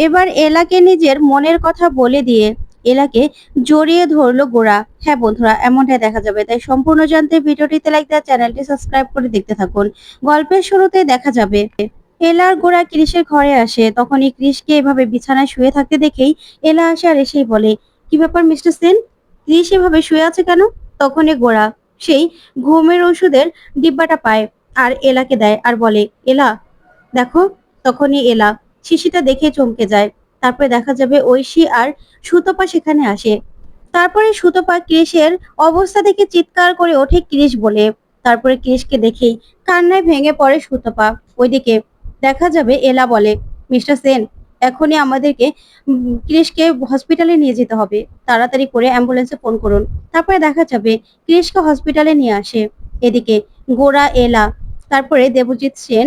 এবার এলাকে নিজের মনের কথা বলে দিয়ে এলাকে জড়িয়ে ধরলো গোরা। হ্যাঁ বন্ধুরা, এমনটাই দেখা যাবে। তাই সম্পূর্ণ জানতে ভিডিওটিতে লাইক দেওয়া, চ্যানেলটি সাবস্ক্রাইব করে দেখতে থাকুন। গল্পের শুরুতে দেখা যাবে এলার গোরা কৃষের ঘরে আসে। তখনই কৃষকে এভাবে বিছানায় শুয়ে থাকতে দেখেই এলা আসে আর এসেই বলে, কি ব্যাপার মিস্টার সেন, কৃষ এভাবে শুয়ে আছে কেন? তখনই গোরা সেই ঘুমের ওষুধের ডিব্বাটা পায় আর এলাকে দেয় আর বলে, এলা দেখো। তখনই এলা শিশিটা দেখে চমকে যায়। তারপরে দেখা যাবে ঐশী আর সুতপা সেখানে আসে। তারপরে সুতপা কৃষের অবস্থা দেখে চিৎকার করে ওঠে কৃষ বলে। তারপরে কৃষকে দেখেই কান্নায় ভেঙে পড়ে সুতপা। ওইদিকে দেখা যাবে এলা বলে, মিস্টার সেন, এখনই আমাদেরকে কৃষকে হসপিটালে নিয়ে যেতে হবে। তাড়াতাড়ি করে অ্যাম্বুলেন্সে ফোন করুন। তারপরে দেখা যাবে কৃষকে হসপিটালে নিয়ে আসে। এদিকে গোরা, এলা, তারপরে দেবজিৎ সেন,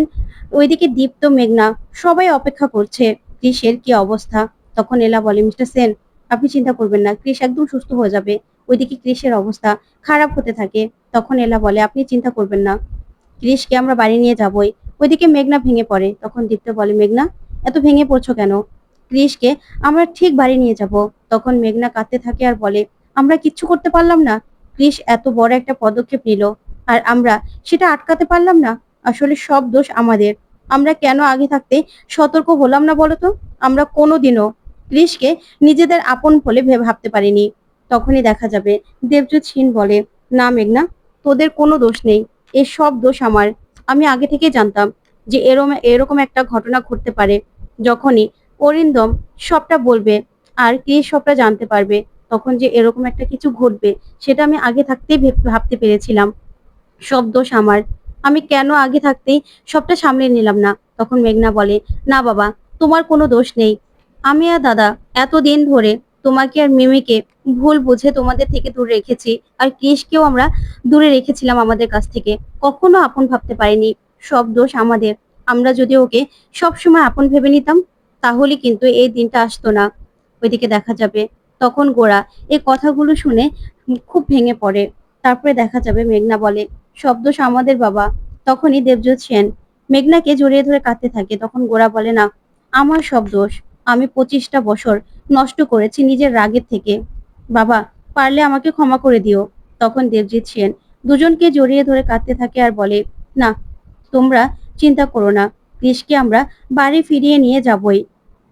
ওইদিকে দীপ্ত, মেঘনা সবাই অপেক্ষা করছে কৃষের কি অবস্থা। তখন এলা বলে, মিস্টার সেন, আপনি চিন্তা করবেন না, কৃষ একদম সুস্থ হয়ে যাবে। ওইদিকে কৃষের অবস্থা খারাপ হতে থাকে। তখন এলা বলে, আপনি চিন্তা করবেন না, কৃষকে আমরা বাড়ি নিয়ে যাবই। ওইদিকে মেঘনা ভেঙে পড়ে। তখন দীপ্ত বলে, মেঘনা এত ভেঙে পড়ছো কেন? কৃষকে আমরা ঠিক বাড়ি নিয়ে যাব। তখন মেঘনা কাঁদতে থাকে আর বলে, আমরা কিচ্ছু করতে পারলাম না। কৃষ এত বড় একটা পদক্ষেপ নিল আর আমরা সেটা আটকাতে পারলাম না। আসলে সব দোষ আমাদের। আমরা কেন আগে থাকতে সতর্ক হলাম না বলতো? আমরা কোনোদিনও কৃষকে নিজেদের আপন বলে ভাবতে পারিনি। তখনই দেখা যাবে দেবজিৎ সিং বলে, না মেঘনা, তোদের কোনো দোষ নেই, এর সব দোষ আমার। আমি আগে থেকেই জানতাম যে এরকম একটা ঘটনা ঘটতে পারে। যখনই অরিন্দম সবটা বলবে আর কৃষ সবটা জানতে পারবে, তখন যে এরকম একটা কিছু ঘটবে সেটা আমি আগে থাকতেই ভাবতে পেরেছিলাম। সব দোষ আমার। আমি কেন আগে থাকতেই সবটা সামলে নিলাম না? তখন মেঘনা বলে, না বাবা, তোমার কোনো দোষ নেই। আমি আর দাদা এতদিন ধরে তোমাকে আর মিমিকে ভুল বুঝে তোমাদের থেকে দূরে রেখেছি। আর কৃষকেও আমরা দূরে রেখেছিলাম আমাদের কাছ থেকে। কখনো আপন ভাবতে পারিনি। সব দোষ আমাদের। আমরা যদি ওকে সবসময় আপন ভেবে নিতাম, তাহলে কিন্তু এই দিনটা আসতো না। ওইদিকে দেখা যাবে তখন গোরা এই কথাগুলো শুনে খুব ভেঙে পড়ে। তারপরে দেখা যাবে মেঘনা বলে, সব দোষ আমাদের বাবা। তখনই দেবজিৎ সেন মেঘনাকে জড়িয়ে ধরে কাঁদতে থাকে। তখন গোরা বলে, না, আমার সব দোষ। আমি 25টা বছর নষ্ট করেছি নিজের রাগের থেকে। বাবা, পারলে আমাকে ক্ষমা করে দিও। তখন দেবজিৎ সেন দুজনকে জড়িয়ে ধরে কাঁদতে থাকে আর বলে, না, তোমরা চিন্তা করো না, কৃষকে আমরা বাড়ি ফিরিয়ে নিয়ে যাবই।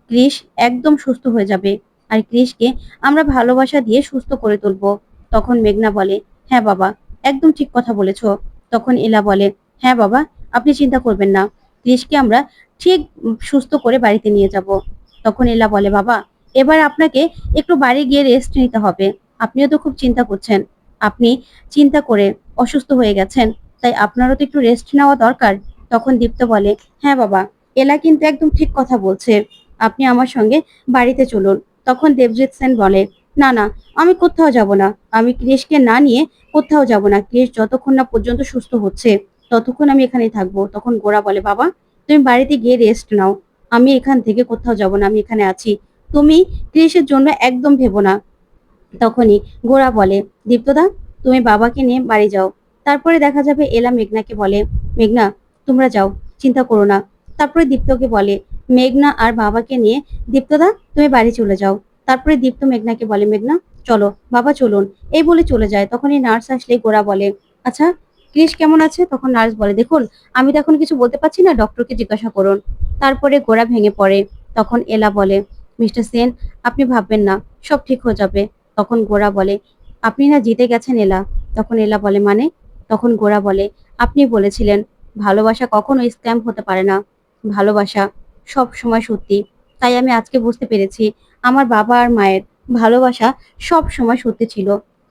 কৃষ একদম সুস্থ হয়ে যাবে আর কৃষকে আমরা ভালোবাসা দিয়ে সুস্থ করে তুলবো। তখন মেঘনা বলে, হ্যাঁ বাবা, একদম ঠিক কথা বলেছো। তখন এলা বলে, হ্যাঁ বাবা, আপনি চিন্তা করবেন না, কৃষকে আমরা ঠিক সুস্থ করে বাড়িতে নিয়ে যাব। তখন এলা বলে, বাবা, এবার আপনাকে একটু বাড়ি গিয়ে রেস্ট নিতে হবে। আপনিও তো খুব চিন্তা করছেন। আপনি চিন্তা করে অসুস্থ হয়ে গেছেন, তাই আপনারও তো একটু রেস্ট নেওয়া দরকার। তখন দীপ্ত বলে, হ্যাঁ বাবা, এলা কিন্তু একদম ঠিক কথা বলছে। আপনি আমার সঙ্গে বাড়িতে চলুন। তখন দেবজিৎ সেন বলে, না না, আমি কোথাও যাব না। আমি কৃষকে না নিয়ে কোথাও যাব না। কৃষ যতক্ষণ না পর্যন্ত সুস্থ হচ্ছে ততক্ষণ আমি এখানেই থাকবো। তখন গোরা বলে, বাবা, তুমি বাড়িতে গিয়ে রেস্ট নাও। আমি এখান থেকে কোথাও যাব না, আমি এখানে আছি। তুমি কৃষের জন্য একদম ভেবো না। তখনই গোরা বলে, দীপ্তদা, তুমি বাবাকে নিয়ে বাড়ি যাও। তারপরে দেখা যাবে এলা মেঘনাকে বলে, মেঘনা, তোমরা যাও, চিন্তা করো না। তারপরে দীপ্তকে বলে, মেঘনা আর বাবাকে নিয়ে দীপ্তদা তুমি বাড়ি চলে যাও। তারপরে দীপ্ত মেঘনাকে বলে, মেঘনা চলো, বাবা চলুন, এই বলে চলে যায়। তখনই নার্স আসলে গোরা বলে, আচ্ছা কৃষ কেমন আছে? তখন নার্স বলে, দেখুন, আমি তো এখন কিছু বলতে পারছি না, ডক্টরকে জিজ্ঞাসা করুন। তারপরে গোরা ভেঙে পড়ে। তখন এলা বলে, মিস্টার সেন, আপনি ভাববেন না, সব ঠিক হয়ে যাবে। তখন গোরা বলে, আপনি না জিতে গেছেন এলা। তখন এলা বলে, মানে? তখন গোরা বলে, আপনি বলেছিলেন ভালোবাসা কখনো স্ক্যাম হতে পারে না, ভালোবাসা সব সময় সত্যি। তাই আমি আজকে বুঝতে পেরেছি আমার বাবা আর মায়ের ভালোবাসা সব সময় সত্যি ছিল।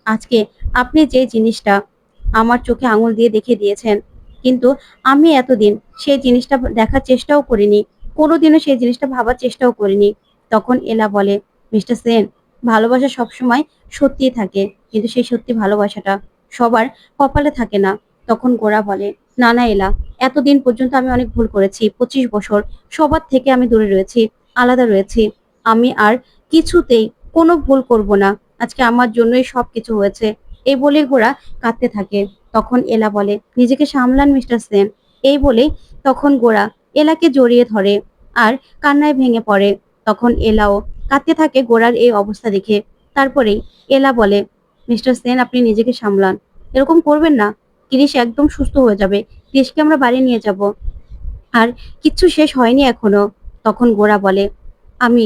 আজকে আপনি যে জিনিসটা আমার চোখে আঙুল দিয়ে দেখিয়ে দিয়েছেন, কিন্তু আমি এতদিন সেই জিনিসটা দেখার চেষ্টাও করিনি, কোনোদিনও সেই জিনিসটা ভাবার চেষ্টাও করিনি। তখন এলা বলে, মিস্টার সেন, ভালোবাসা সবসময় সত্যিই থাকে, কিন্তু সেই সত্যি ভালোবাসাটা সবার কপালে থাকে না। তখন গোরা বলে, না না এলা, এতদিন পর্যন্ত আমি অনেক ভুল করেছি। 25 বছর সবার থেকে আমি দূরে রয়েছি, আলাদা রয়েছি। আমি আর কিছুতেই কোনো ভুল করব না। আজকে আমার জন্যই সবকিছু হয়েছে। এই বলে গোরা কাঁদতে থাকে। তখন এলা বলে, নিজেকে সামলান মিস্টার সেন। এই বলে তখন গোরা এলাকে জড়িয়ে ধরে আর কান্নায় ভেঙে পড়ে। তখন এলাও কাঁদতে থাকে গোরার এই অবস্থা দেখে। তারপরেই এলা বলে, মিস্টার সেন আপনি নিজেকে সামলান, এরকম করবেন না। কৃষ একদম সুস্থ হয়ে যাবে, কৃষকে আমরা বাড়ি নিয়ে যাব। আর কিচ্ছু শেষ হয়নি এখনো। তখন গোরা বলে, আমি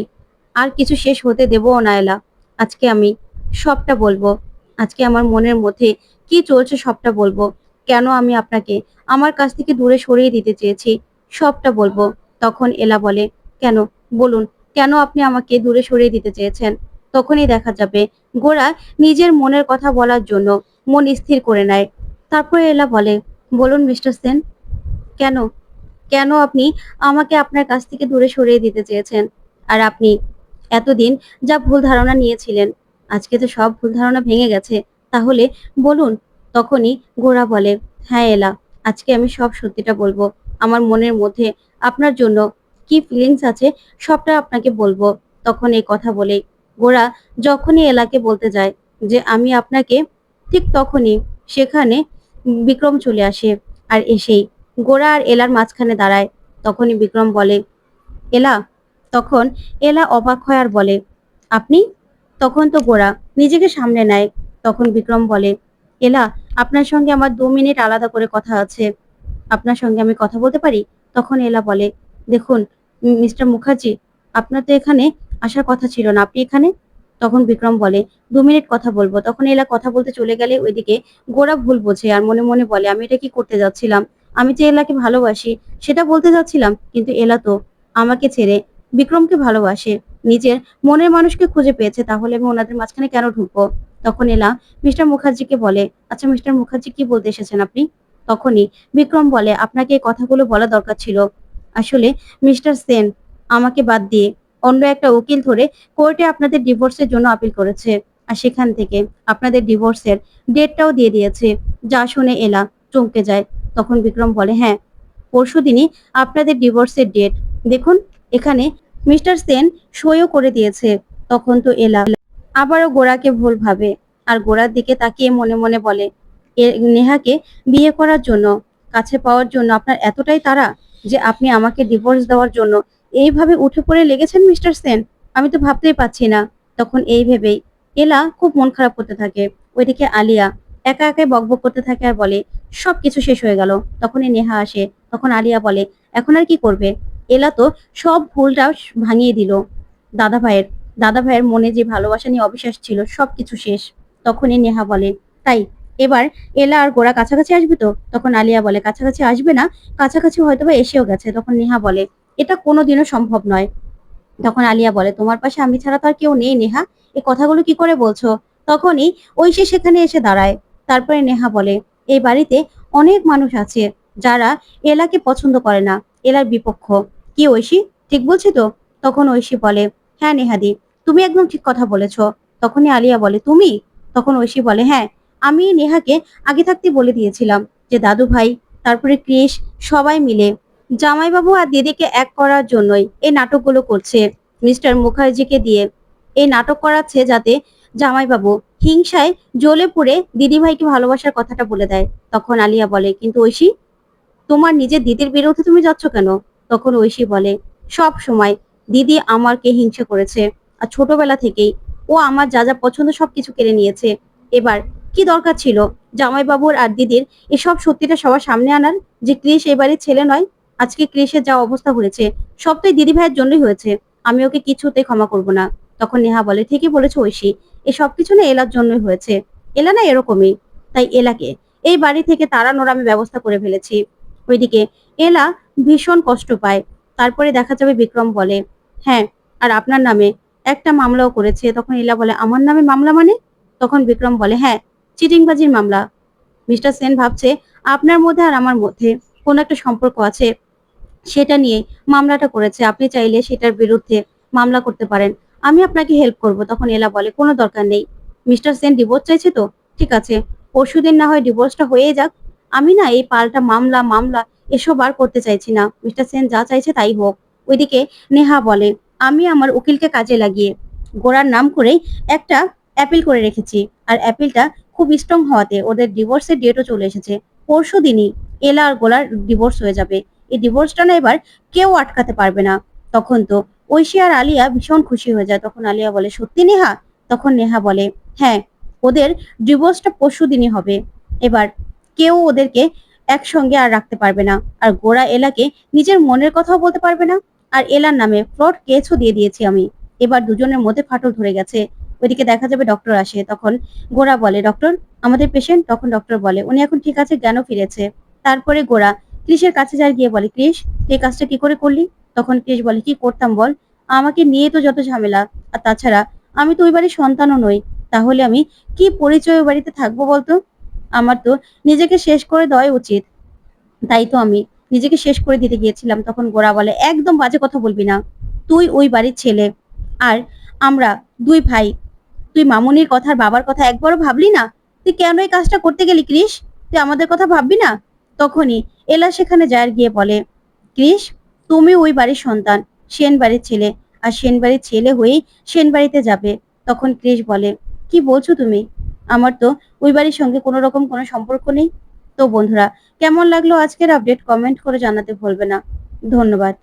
আর কিছু শেষ হতে দেবও না এলা। আজকে আমি সবটা বলবো। আজকে আমার মনের মধ্যে কি চলছে সবটা বলবো। কেন আমি আপনাকে আমার কাছ থেকে দূরে সরিয়ে দিতে চেয়েছি সবটা বলবো। তখন এলা বলে, কেন বলুন, কেন আপনি আমাকে দূরে সরিয়ে দিতে চেয়েছেন? তখনই দেখা যাবে গোরা নিজের মনের কথা বলার জন্য মন স্থির করে নেয়। তারপরে এলা বলে, বলুন মিস্টার সেন, কেন কেন আপনি আমাকে আপনার কাছ থেকে দূরে সরিয়ে দিতে চেয়েছেন? আর আপনি এতদিন যা ভুল ধারণা নিয়েছিলেন, আজকে তো সব ভুল ধারণা ভেঙে গেছে। তাহলে বলুন। তখনই গোরা বলে, হ্যাঁ এলা, আজকে আমি সব সত্যিটা বলবো। আমার মনের মধ্যে আপনার জন্য কি ফিলিংস আছে সবটা আপনাকে বলবো। তখন এই কথা বলেই গোরা যখনই এলাকে বলতে যায় যে আমি আপনাকে, ঠিক তখনই সেখানে বিক্রম চলে আসে। আর এসেই গোরা আর এলার মাঝখানে দাঁড়ায়। তখনই বিক্রম বলে, এলা। তখন এলা অবাক হয় আর বলে, আপনি? তখন তো গোরা নিজেকে সামনে নেয়। তখন বিক্রম বলে, এলা, আপনার সঙ্গে আমার 2 মিনিট আলাদা করে কথা আছে। আপনার সঙ্গে আমি কথা বলতে পারি? তখন এলা বলে, দেখুন মিস্টার মুখার্জি, আপনার তো এখানে আসার কথা ছিল না, আপনি এখানে? তখন বিক্রম বলে, 2 মিনিট কথা বলবো। তখন এলা কথা বলতে চলে গেলে ওইদিকে গোরা ভুল বোঝে আর মনে মনে বলে, আমি এটা কি করতে যাচ্ছিলাম? আমি যে এলাকে ভালোবাসি সেটা বলতে যাচ্ছিলাম, কিন্তু এলা তো আমাকে ছেড়ে বিক্রমকে ভালোবাসে, নিজের মনের মানুষকে খুঁজে পেয়েছে, তাহলে আমি ওনাদের মাঝখানে কেন ঢুকবো? তখন এলা মিস্টার মুখার্জিকে বলে, আচ্ছা মিস্টার মুখার্জি, কি বলতে এসেছেন আপনি? তখনই বিক্রম বলে, আপনাকে এই কথাগুলো বলা দরকার ছিল। আসলে মিস্টার সেন আমাকে বাদ দিয়ে অন্য একটা উকিল ধরে কোর্টে আপনাদের ডিভোর্সের জন্য আপিল করেছে। আর সেখান থেকে আপনাদের ডিভোর্সের ডেটটাও দিয়ে দিয়েছে। যা শুনে এলা চমকে যায়। তখন বিক্রম বলে, হ্যাঁ, পরশুদিনই আপনাদের ডিভোর্সের ডেট। দেখুন, এখানে মিস্টার সেন সইও করে দিয়েছে। তখন তো এলা আবারও গোরাকে ভুল ভাবে আর গোরার দিকে তাকিয়ে মনে মনে বলে, নেহাকে বিয়ে করার জন্য, কাছে পাওয়ার জন্য আপনার এতটাই তাড়া যে আপনি আমাকে ডিভোর্স দেওয়ার জন্য এইভাবে উঠে পড়ে লেগেছেন মিস্টার সেন? আমি তো ভাবতেই পাচ্ছি না। তখন এই ভেবেই এলা খুব মন খারাপ করতে থাকে। ওইদিকে আলিয়া একা একাই বকবক করতে থাকে আর বলে, সবকিছু শেষ হয়ে গেল। তখনই নেহা আসে। তখন আলিয়া বলে, এখন আর কি করবে? এলা তো সব ভুলটা ভাঙিয়ে দিল। দাদা ভাইয়ের দাদা ভাইয়ের মনে যে ভালোবাসা নিয়ে অবিশ্বাস ছিল সবকিছু শেষ। তখনই নেহা বলে, তাই এবার এলা আর গোরা কাছাকাছি আসবে তো? তখন আলিয়া বলে, কাছাকাছি আসবে না, কাছাকাছি হয়তোবা এসেও গেছে। তখন নেহা বলে, এটা কোনোদিনও সম্ভব নয়। তখন আলিয়া বলে, তোমার পাশে আমি ছাড়া তো আর কেউ নেই নেহা, এই কথাগুলো কি করে বলছো? তখনই ঐশী সেখানে এসে দাঁড়ায়। তারপরে নেহা বলে, এই বাড়িতে অনেক মানুষ আছে যারা এলাকে পছন্দ করে না, এলার বিপক্ষ। কি ঐশী, ঠিক বলছি তো? তখন ঐশী বলে, হ্যাঁ নেহাদি, তুমি একদম ঠিক কথা বলেছো। তখনই আলিয়া বলে, তুমি? তখন ঐশী বলে, হ্যাঁ, আমি নেহাকে আগে থাকতে বলে দিয়েছিলাম যে দাদু ভাই, তারপরে ক্রিস, সবাই মিলে জামাইবাবু আর দিদিকে এক করার জন্যই এই নাটকগুলো করছে। মিস্টার মুখার্জিকে দিয়ে এই নাটক করাচ্ছে যাতে জামাইবাবু হিংসায় জ্বলে পুড়ে দিদিভাইকে ভালোবাসার কথাটা বলে দেয়। তখন আলিয়া বলে, কিন্তু ঐশী, তোমার নিজের দিদির বিরুদ্ধে তুমি যাচ্ছ কেন? তখন ঐশী বলে, সব সময় দিদি আমাকে হিংসা করেছে আর ছোটবেলা থেকেই ও আমার যা যা পছন্দ সবকিছু কেড়ে নিয়েছে। এবার কি দরকার ছিল জামাইবাবুর আর দিদির এসব সত্যিটা সবার সামনে আনার, যে ক্রিস এই বাড়ির ছেলে নয়? আজকে ক্রিসের যা অবস্থা হয়েছে সব তো এই দিদি ভাইয়ের জন্যই হয়েছে। আমি ওকে কিছুতেই ক্ষমা করব না। তখন নেহা বলে, ঠিকই বলেছো ঐশী, এই সবকিছু না এলার জন্যই হয়েছে। এলা না এরকমই, তাই এলাকে এই বাড়ি থেকে তাড়ানোর আমি ব্যবস্থা করে ফেলেছি। ওইদিকে এলা ভীষণ কষ্ট পায়। তারপরে দেখা যাবে বিক্রম বলে, হ্যাঁ, আর আপনার নামে একটা মামলাও করেছে। তখন এলা বলে, আমার নামে মামলা মানে? তখন বিক্রম বলে, হ্যাঁ, চিটিংবাজির মামলা। মিস্টার সেন ভাবছে আপনার মধ্যে আর আমার মধ্যে কোনো একটা সম্পর্ক আছে, সেটা নিয়ে মামলাটা করেছে। আপনি চাইলে সেটার বিরুদ্ধে মামলা করতে পারেন, আমি আপনাকে হেল্প করব। তখন এলা বলে, কোনো দরকার নেই। মিস্টার সেন ডিভোর্স চাইছে তো ঠিক আছে, পরশুদিন না হয় ডিভোর্সটা হয়ে যাক। আমি না এই পাল্টা মামলা মামলা এসব আর করতে চাইছি না। মিস্টার সেন যা চাইছে তাই হোক। ওইদিকে নেহা বলে, আমি আমার উকিলকে কাজে লাগিয়ে গোড়ার নাম করেই একটা অ্যাপিল করে রেখেছি। আর অ্যাপিলটা খুব স্ট্রং হওয়াতে ওদের ডিভোর্সের ডেটও চলে এসেছে। পরশু দিনই এলা আর গোলার ডিভোর্স হয়ে যাবে। এই ডিভোর্সটা না এবার কেউ আটকাতে পারবে না। তখন তো ঐশী আর আলিয়া ভীষণ খুশি হয়ে যায়। তখন আলিয়া বলে, সত্যি নেহা? তখন নেহা বলে, হ্যাঁ, ওদের ডিভোর্সটা পরশুদিনই হবে। এবার কেউ ওদেরকে একসঙ্গে আর রাখতে পারবে না। আর গোরা এলাকে নিজের মনের কথাও বলতে পারবে না। আর এলার নামে ফ্রড কেসও দিয়ে দিয়েছি আমি। এবার দুজনের মধ্যে ফাটল ধরে গেছে। ওইদিকে দেখা যাবে ডক্টর আসে। তখন গোরা বলে, ডক্টর, আমাদের পেশেন্ট? তখন ডক্টর বলে, উনি এখন ঠিক আছে, জ্ঞানও ফিরেছে। তারপরে গোরা ক্রিসের কাছে যায়, গিয়ে বলে, ক্রিস, এই কাজটা কি করে করলি? তখন ক্রিস বলে, কি করতাম বল? আমাকে নিয়ে তো যত ঝামেলা। আর তাছাড়া আমি তো ওই বাড়ির সন্তানও নই। তাহলে আমি কি পরিচয় ওই বাড়িতে থাকবো বলতো? আমার তো নিজেকে শেষ করে দেওয়াই উচিত। তাই তো আমি নিজেকে শেষ করে দিতে গিয়েছিলাম। তখন গোরা বলে, একদম বাজে কথা বলবি না। তুই ওই বাড়ির ছেলে, আর আমরা দুই ভাই। তুই মামুনির কথা আর বাবার কথা একবারও ভাবলি না? তুই কেন এই কাজটা করতে গেলি ক্রিস? তুই আমাদের কথা ভাববি না? তখনই এলা সেখানে যায় আর গিয়ে বলে, ক্রিস, তুমি ওই বাড়ির সন্তান, সেন বাড়ির ছেলে। আর সেন বাড়ির ছেলে হয়েই সেন বাড়িতে যাবে। তখন ক্রিস বলে, কি বলছো তুমি? আমার তো ওই বাড়ির সঙ্গে কোনো রকম কোনো সম্পর্ক নেই। তো বন্ধুরা, কেমন লাগলো আজকের আপডেট কমেন্ট করে জানাতে ভুলবে না। ধন্যবাদ।